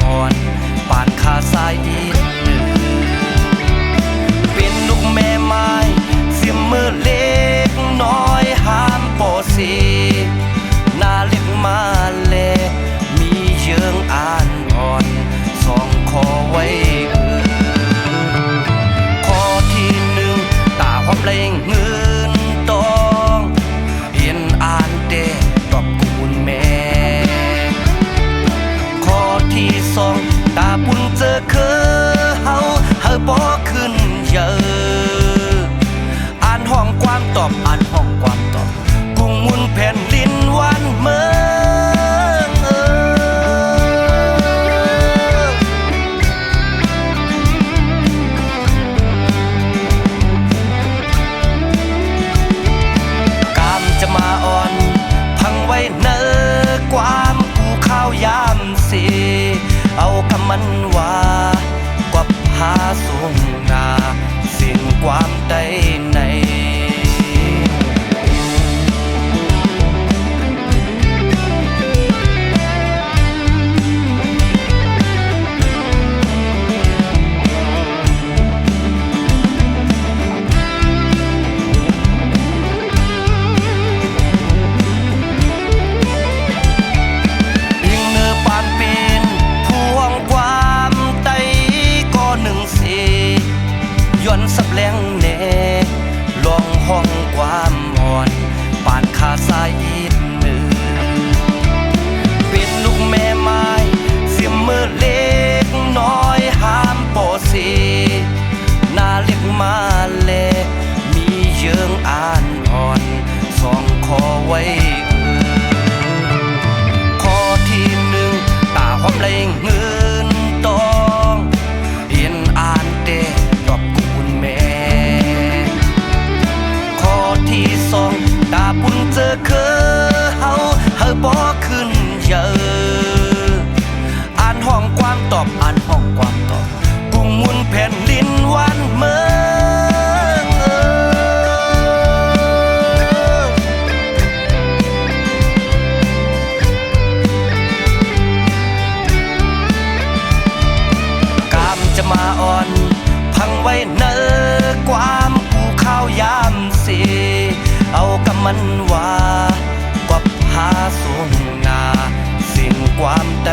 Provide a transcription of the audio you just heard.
อ่อนปานคาสายอินเป็นลูกแม่ไม้เสียมมือเล็กน้อยห้ามปอสีหน้าเล็กมาเลมีเยิงอ่านอ่อนสองคอไว้ข้อที่หนึ่งตาความเล่งเงินตองเห็นอ่านเดดอกกูลแม่ข้อที่สองตาปุ่นเจอเฮาบ่ขึ้นเยอะอ่านห้องความตอบอ่านห้องความตอบกุ้งมุนแผ่นดินวันเมืองกามจะมาอ่อนพังไว้เนอความกูข้าวยามสีเอาคำมันว่ากว่าพาสูงนาสิ่งความใดในย้อนสับแรงเน่ลองห้องความอ่อนปานคาสายอินมือเป็นลูกแม่ไม้เสียมมือเล็กน้อยห้ามปอสีหน้าเล็กมาเลมีเยิงอ่านอ่อนสองคอไว้ข้อที่หนึ่งตาความเล่งเงินตองเห็นอ่านเดดอกที่สองตาปุ่นเจอเฮาบ่ขึ้นเยอะอ่านห้องความตอบอ่านห้องความตอบกุ้งมุนแผ่นดินวันเมืองกามจะมาอ่อนพังไว้เนอความกูข้าวยามสีเอากำมันว่ากว่าพาสูงนาสิ่งความใด